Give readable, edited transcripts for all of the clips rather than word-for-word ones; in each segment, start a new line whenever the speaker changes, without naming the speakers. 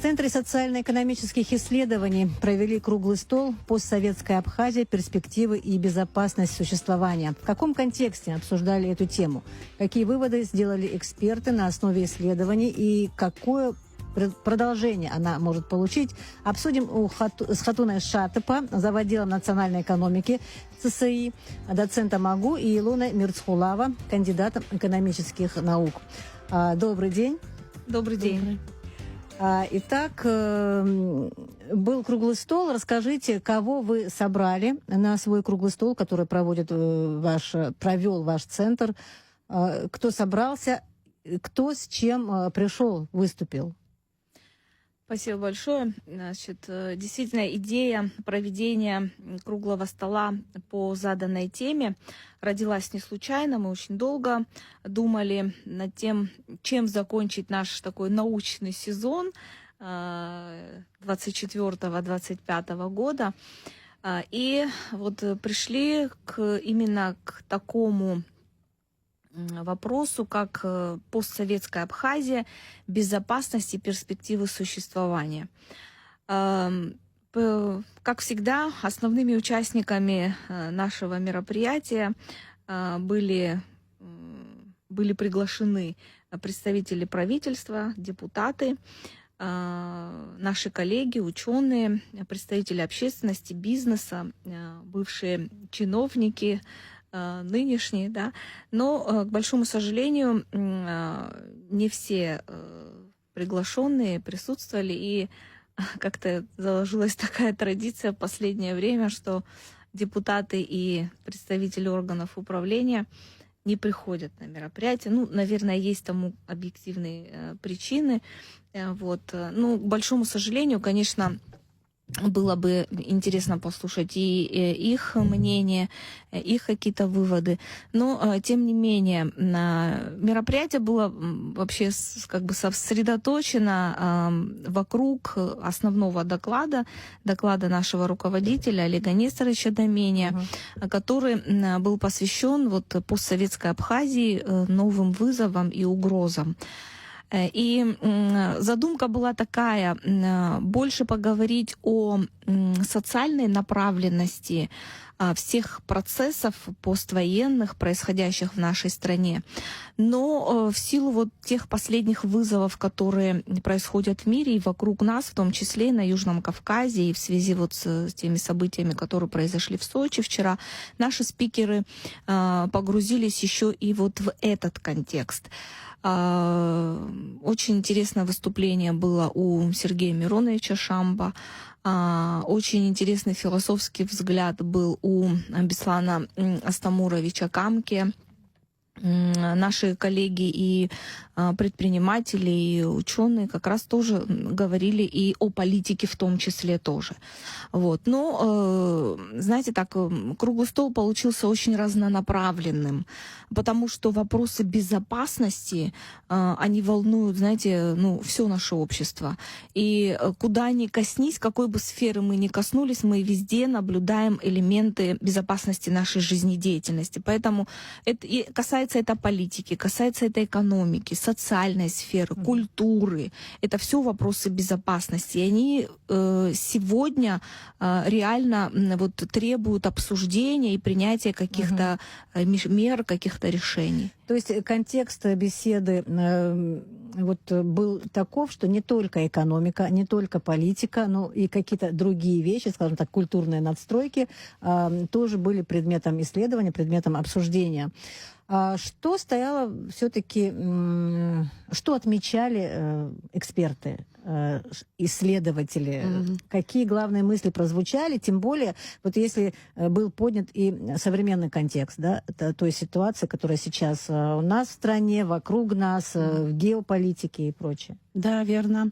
Центре социально-экономических исследований провели круглый стол «Постсоветская Абхазия. Перспективы и безопасность существования». В каком контексте обсуждали эту тему? Какие выводы сделали эксперты на основе исследований и какое продолжение она может получить? Обсудим с Хатуной Шатыпа, заводилом национальной экономики ЦСИ, доцентом АГУ, и Илоной Мирцхулава, кандидатом экономических наук. Добрый день.
Добрый день.
Итак, был круглый стол. Расскажите, кого вы собрали на свой круглый стол, который провел ваш центр? Кто собрался, кто с чем пришел, выступил?
Спасибо большое. Значит, действительно, идея проведения круглого стола по заданной теме родилась не случайно. Мы очень долго думали над тем, чем закончить наш такой научный сезон 24-25 года. И вот пришли именно к такому вопросу, как постсоветская Абхазия, безопасность и перспективы существования. Как всегда, основными участниками нашего мероприятия были приглашены представители правительства, депутаты, наши коллеги, ученые, представители общественности, бизнеса, бывшие чиновники, нынешние, да, но, к большому сожалению, не все приглашенные присутствовали, и как-то заложилась такая традиция в последнее время, что депутаты и представители органов управления не приходят на мероприятия. Ну, наверное, есть тому объективные причины. Вот. Ну, к большому сожалению, конечно, было бы интересно послушать и их мнение, их какие-то выводы. Но, тем не менее, мероприятие было вообще как бы сосредоточено вокруг основного доклада нашего руководителя Олега Несторовича Домения, который был посвящен вот постсоветской Абхазии, новым вызовам и угрозам. И задумка была такая: больше поговорить о социальной направленности всех процессов поствоенных, происходящих в нашей стране. Но в силу вот тех последних вызовов, которые происходят в мире и вокруг нас, в том числе и на Южном Кавказе, и в связи вот с теми событиями, которые произошли в Сочи вчера, наши спикеры погрузились еще и вот в этот контекст. Очень интересное выступление было у Сергея Мироновича Шамба. Очень интересный философский взгляд был у Беслана Астамуровича Камки. Наши коллеги и предприниматели, и ученые как раз тоже говорили и о политике в том числе тоже. Вот. Но, знаете, так, круглый стол получился очень разнонаправленным, потому что вопросы безопасности, они волнуют, знаете, все наше общество. И куда ни коснись, какой бы сферы мы ни коснулись, мы везде наблюдаем элементы безопасности нашей жизнедеятельности. Поэтому касается это политики, касается это экономики, социальной сферы, культуры. Это все вопросы безопасности. И они сегодня реально вот требуют обсуждения и принятия каких-то мер, каких-то решений.
То есть контекст беседы вот был таков, что не только экономика, не только политика, но и какие-то другие вещи, скажем так, культурные надстройки, тоже были предметом исследования, предметом обсуждения. Что стояло все-таки, что отмечали эксперты, исследователи, какие главные мысли прозвучали, тем более, вот если был поднят и современный контекст, да, той ситуации, которая сейчас у нас в стране, вокруг нас, в геополитике и прочее.
Да, верно.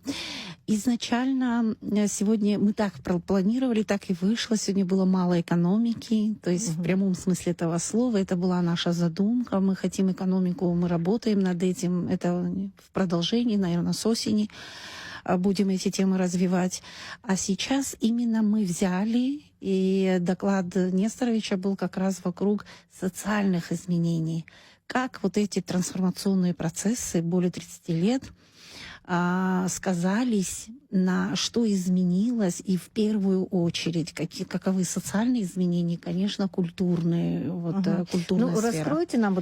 Изначально сегодня мы так планировали, так и вышло. Сегодня было мало экономики, то есть в прямом смысле этого слова. Это была наша задумка. Мы хотим экономику, мы работаем над этим. Это в продолжении, наверное, с осени будем эти темы развивать. А сейчас именно мы взяли, и доклад Несторовича был как раз вокруг социальных изменений. Как вот эти трансформационные процессы более 30 лет сказались на что изменилось, и в первую очередь каковы социальные изменения, конечно, культурные, культурная
Ну,
сфера.
раскройте нам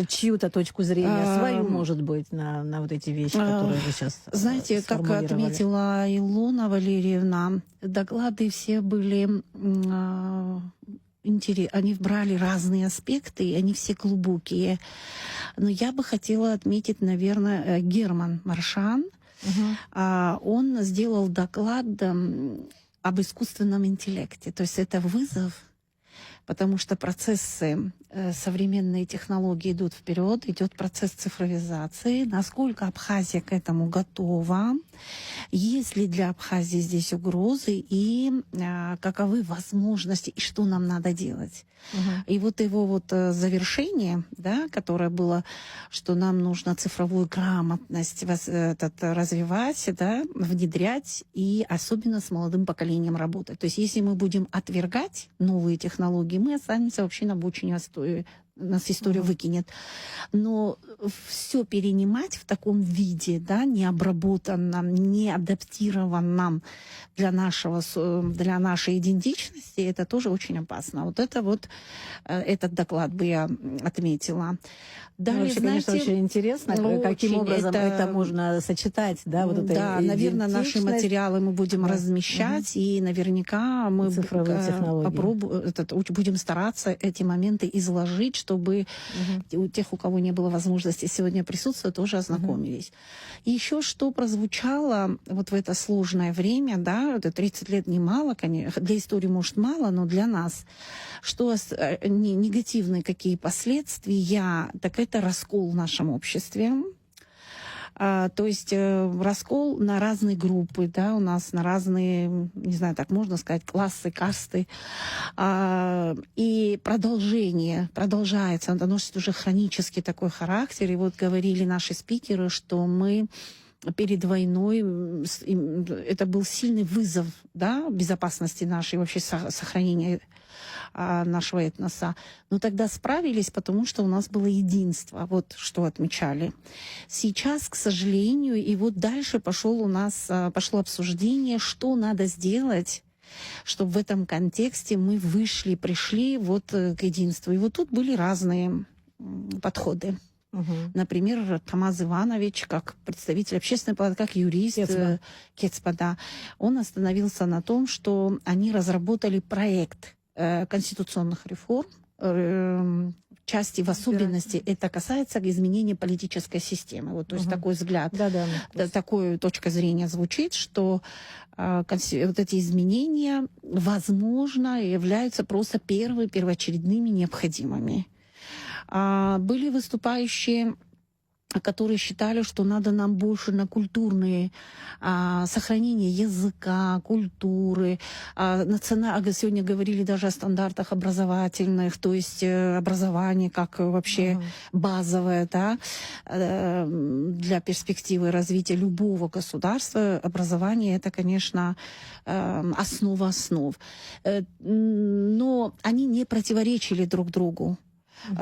чью-то точку зрения, свою, может быть, на вот эти вещи, которые вы сейчас
Знаете, как отметила Илона Валерьевна, доклады все были они брали разные аспекты, они все глубокие. Но я бы хотела отметить, наверное, Герман Маршан. Он сделал доклад об искусственном интеллекте. То есть это вызов, потому что процессы, современные технологии идут вперед, идет процесс цифровизации. Насколько Абхазия к этому готова? Есть ли для Абхазии здесь угрозы и каковы возможности и что нам надо делать? И вот его завершение, да, которое было, что нам нужно цифровую грамотность развивать, да, внедрять и особенно с молодым поколением работать. То есть если мы будем отвергать новые технологии, мы останемся вообще на обочине отстоя. Нас история выкинет. Но все перенимать в таком виде, да, необработанном, не адаптированном для нашей идентичности, это тоже очень опасно. Этот доклад бы я отметила. Далее,
вообще, конечно, очень интересно, каким образом это можно сочетать, да, вот это.
Да, наверное, наши материалы мы будем размещать, и наверняка мы будем стараться эти моменты изложить, чтобы у тех, у кого не было возможности сегодня присутствовать, тоже ознакомились. И еще что прозвучало вот в это сложное время, да, это 30 лет немало, конечно, для истории, может, мало, но для нас, что негативные какие последствия, так это раскол в нашем обществе. То есть раскол на разные группы, да, у нас на разные, не знаю, так можно сказать, классы, касты. И продолжается, оно носит уже хронический такой характер. И вот говорили наши спикеры, что мы перед войной, это был сильный вызов, да, безопасности нашей, вообще сохранения нашего этноса. Но тогда справились, потому что у нас было единство, вот что отмечали. Сейчас, к сожалению, и вот дальше пошло обсуждение, что надо сделать, чтобы в этом контексте мы пришли вот к единству. И вот тут были разные подходы. Например, Тамаз Иванович, как представитель общественной палаты, как юрист Кецба, да, он остановился на том, что они разработали проект конституционных реформ, в части, в особенности, это касается изменения политической системы. Вот, то есть такой взгляд, такая точка зрения звучит, что вот эти изменения, возможно, являются просто первоочередными необходимыми. Были выступающие, которые считали, что надо нам больше на культурные сохранение языка, культуры. Сегодня говорили даже о стандартах образовательных, то есть образование как вообще базовое, да, для перспективы развития любого государства. Образование — это, конечно, основа основ. Но они не противоречили друг другу.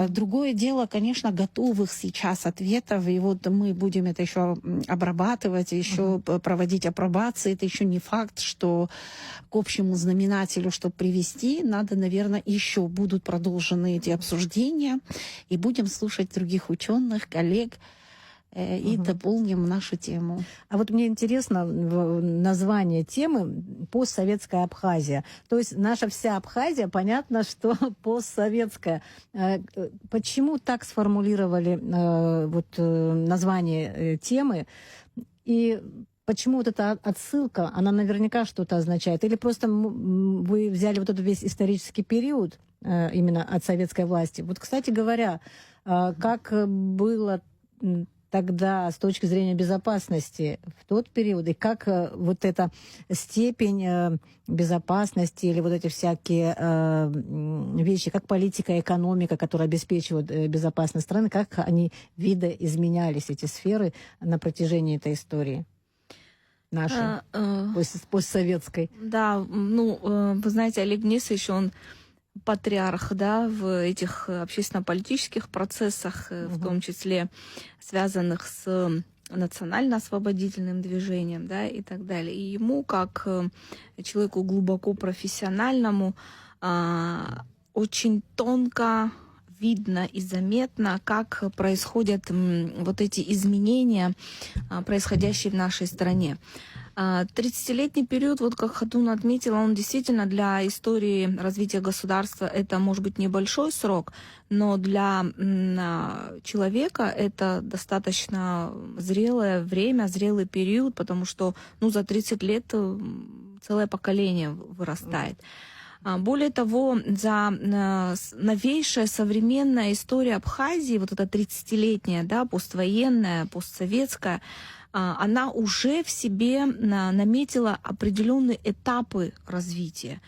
Другое дело, конечно, готовых сейчас ответов, и вот мы будем это еще обрабатывать, еще проводить апробации. Это еще не факт, что к общему знаменателю, чтобы привести, надо, наверное, еще будут продолжены эти обсуждения, и будем слушать других ученых, коллег, и дополним нашу тему.
А вот мне интересно название темы «Постсоветская Абхазия». То есть наша вся Абхазия, понятно, что постсоветская. Почему так сформулировали название темы? И почему вот эта отсылка, она наверняка что-то означает? Или просто вы взяли вот этот весь исторический период именно от советской власти? Вот, кстати говоря, как было тогда с точки зрения безопасности в тот период, и как вот эта степень безопасности или вот эти всякие вещи, как политика, экономика, которая обеспечивает безопасность страны, как они видоизменялись, эти сферы, на протяжении этой истории нашей, постсоветской?
Да, вы знаете, Олег Денисович, он патриарх, да, в этих общественно-политических процессах, в том числе связанных с национально-освободительным движением, да, и так далее. И ему, как человеку глубоко профессиональному, очень тонко видно и заметно, как происходят вот эти изменения, происходящие в нашей стране. 30-летний период, вот как Хатун отметила, он действительно для истории развития государства это может быть небольшой срок, но для человека это достаточно зрелое время, зрелый период, потому что за 30 лет целое поколение вырастает. Более того, за новейшая современная история Абхазии, вот эта 30-летняя, да, поствоенная, постсоветская, она уже в себе наметила определенные этапы развития.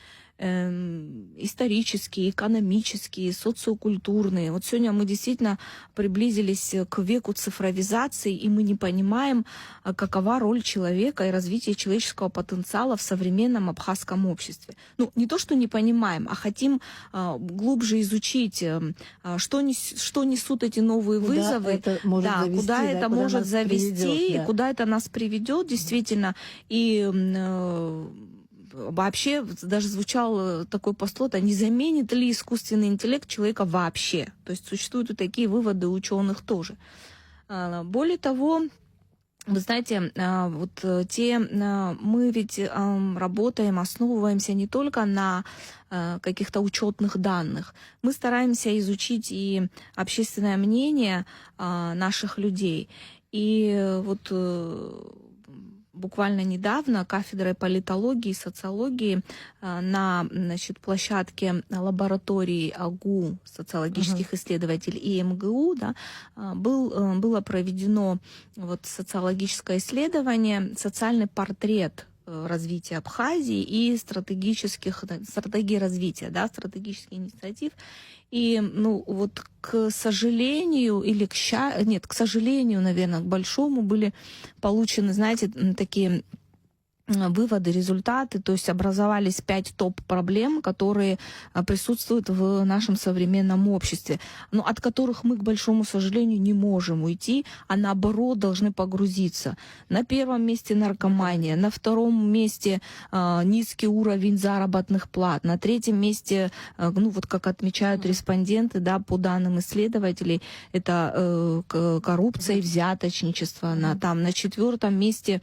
Исторические, экономические, социокультурные. Вот сегодня мы действительно приблизились к веку цифровизации, и мы не понимаем, какова роль человека и развитие человеческого потенциала в современном абхазском обществе. Не то, что не понимаем, а хотим глубже изучить, что несут эти новые вызовы, куда это может завести, и куда это нас приведет, действительно. И вообще даже звучал такой постулат, не заменит ли искусственный интеллект человека вообще. То есть существуют и такие выводы у ученых тоже. Более того, вы знаете, мы ведь работаем, основываемся не только на каких-то учетных данных. Мы стараемся изучить и общественное мнение наших людей. И вот буквально недавно кафедрой политологии и социологии на площадке лаборатории АГУ, социологических исследователей, и МГУ, было проведено социологическое исследование, социальный портрет развития Абхазии и стратегии развития, стратегических инициатив. И, к сожалению, к сожалению, наверное, к большому были получены, знаете, такие выводы, результаты, то есть образовались 5 топ-проблем, которые присутствуют в нашем современном обществе, но от которых мы, к большому сожалению, не можем уйти, а наоборот должны погрузиться. На первом месте наркомания, на втором месте низкий уровень заработных плат, на третьем месте, как отмечают респонденты, по данным исследователей, это коррупция и взяточничество, на 4-м месте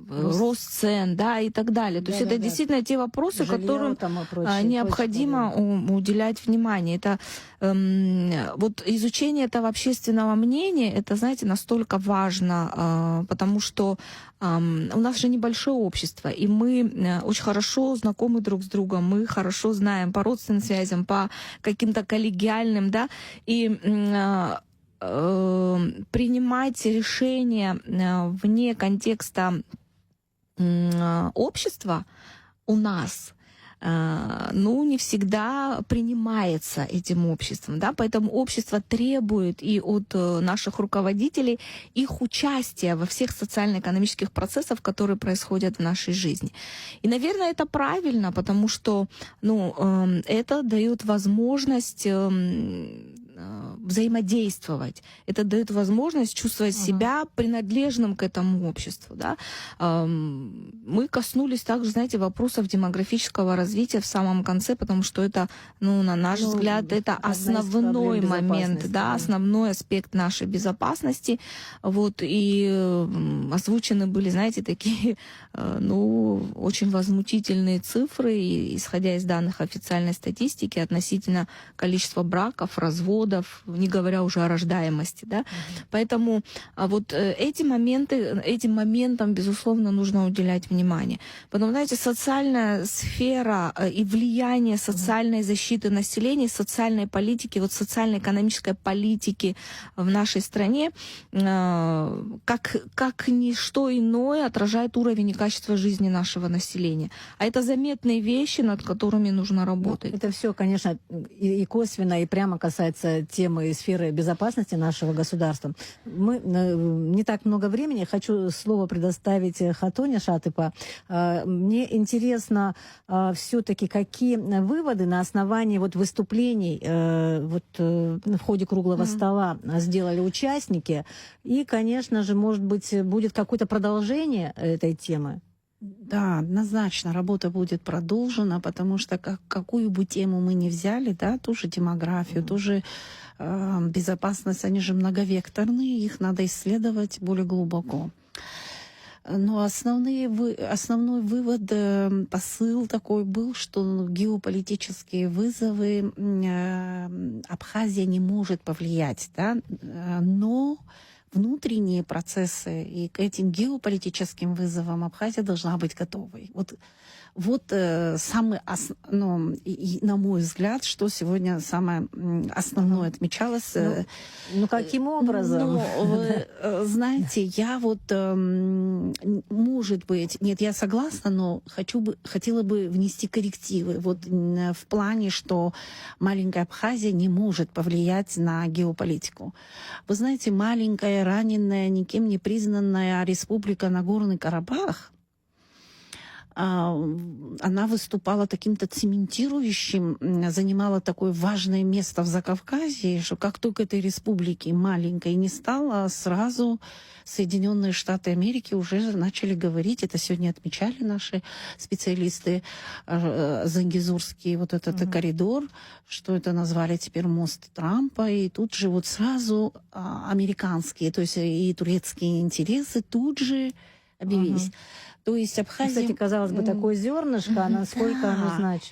рост цен, и так далее. То есть это действительно те вопросы, которым необходимо уделять внимание. Это изучение этого общественного мнения, это, знаете, настолько важно, потому что у нас же небольшое общество, и мы очень хорошо знакомы друг с другом, мы хорошо знаем по родственным связям, по каким-то коллегиальным, и принимать решения вне контекста общества у нас не всегда принимается этим обществом, поэтому общество требует и от наших руководителей их участия во всех социально-экономических процессах, которые происходят в нашей жизни. И, наверное, это правильно, потому что это дает возможность взаимодействовать. Это дает возможность чувствовать себя принадлежным к этому обществу. Мы коснулись также, знаете, вопросов демографического развития в самом конце, потому что это, на наш взгляд, это основной момент, основной аспект нашей безопасности. И озвучены были, знаете, такие, очень возмутительные цифры, исходя из данных официальной статистики относительно количества браков, разводов, не говоря уже о рождаемости. Поэтому этим моментам, безусловно, нужно уделять внимание. Потом, знаете, социальная сфера и влияние социальной защиты населения, социальной политики, социально-экономической политики в нашей стране, как ничто иное отражает уровень и качество жизни нашего населения. А это заметные вещи, над которыми нужно работать.
Это все, конечно, и косвенно, и прямо касается темы темы и сферы безопасности нашего государства. Мы не так много времени. Хочу слово предоставить Хатуне Шатыпа. Мне интересно все-таки, какие выводы на основании вот выступлений в ходе круглого стола сделали участники. И, конечно же, может быть, будет какое-то продолжение этой темы.
Да, однозначно работа будет продолжена, потому что какую бы тему мы ни взяли, да, ту же демографию, ту же безопасность, они же многовекторные, их надо исследовать более глубоко. Но основной вывод, посыл такой был, что геополитические вызовы Абхазия не может повлиять, да, но внутренние процессы и к этим геополитическим вызовам Абхазия должна быть готовой. Вот самый, на мой взгляд, что сегодня самое основное отмечалось.
Каким образом?
Вы знаете, я может быть, нет, я согласна, но хотела бы внести коррективы. В плане, что маленькая Абхазия не может повлиять на геополитику. Вы знаете, маленькая, раненая, никем не признанная республика Нагорный Карабах, она выступала таким-то цементирующим, занимала такое важное место в Закавказье, что как только этой республики маленькой не стало, сразу Соединенные Штаты Америки уже начали говорить, это сегодня отмечали наши специалисты, зангезурский этот коридор, что это назвали теперь мост Трампа, и тут же сразу американские, то есть и турецкие интересы тут же объявились. То есть Абхазия...
Кстати, казалось бы, такое зернышко, а насколько оно значит?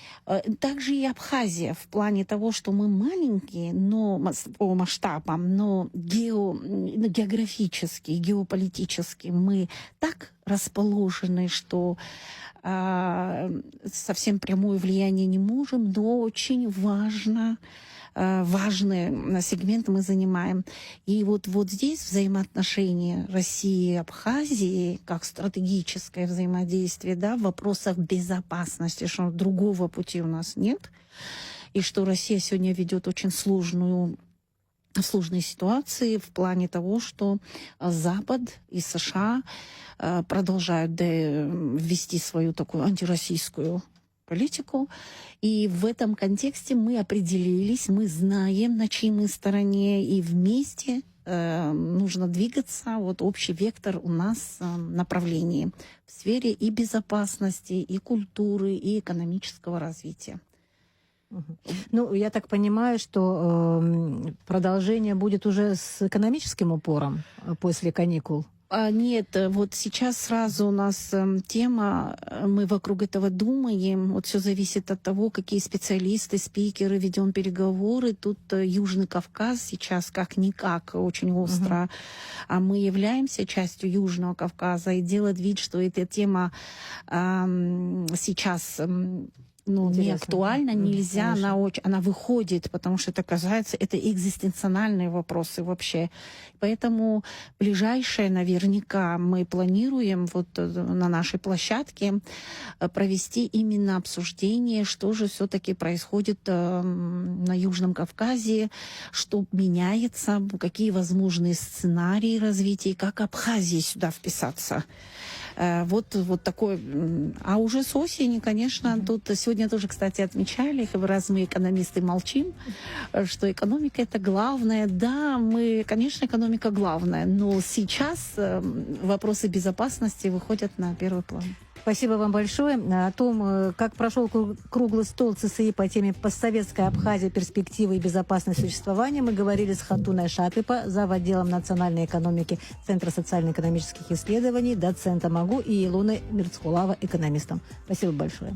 Также и Абхазия в плане того, что мы маленькие, но по масштабам, но географически, геополитически мы так расположены, что совсем прямое влияние не можем, но очень важный сегмент мы занимаем. И вот здесь взаимоотношения России и Абхазии, как стратегическое взаимодействие, да, в вопросах безопасности, что другого пути у нас нет, и что Россия сегодня ведет очень сложные ситуации в плане того, что Запад и США продолжают вести свою такую антироссийскую политику. И в этом контексте мы определились, мы знаем, на чьей мы стороне, и вместе нужно двигаться. Общий вектор у нас направлений в сфере и безопасности, и культуры, и экономического развития.
Я так понимаю, что продолжение будет уже с экономическим упором после каникул.
Нет, сейчас сразу у нас тема, мы вокруг этого думаем, все зависит от того, какие специалисты, спикеры, ведем переговоры. Тут Южный Кавказ сейчас как-никак очень остро, а мы являемся частью Южного Кавказа, и делать вид, что эта тема сейчас... не актуально, нельзя, она выходит, потому что это касается, это экзистенциональные вопросы вообще. Поэтому ближайшее, наверняка, мы планируем на нашей площадке провести именно обсуждение, что же все-таки происходит на Южном Кавказе, что меняется, какие возможные сценарии развития, как Абхазии сюда вписаться. Такое. А уже с осени, конечно, тут сегодня тоже, кстати, отмечали, раз мы экономисты молчим, что экономика это главное. Да, конечно, экономика главная, но сейчас вопросы безопасности выходят на первый план.
Спасибо вам большое. О том, как прошел круглый стол ЦСИ по теме «Постсоветская Абхазия. Перспективы и безопасность существования», мы говорили с Хатуной Шатыпа, зав. Отделом национальной экономики Центра социально-экономических исследований, доцентом МАГУ, и Илоной Мирцхулава, экономистом. Спасибо большое.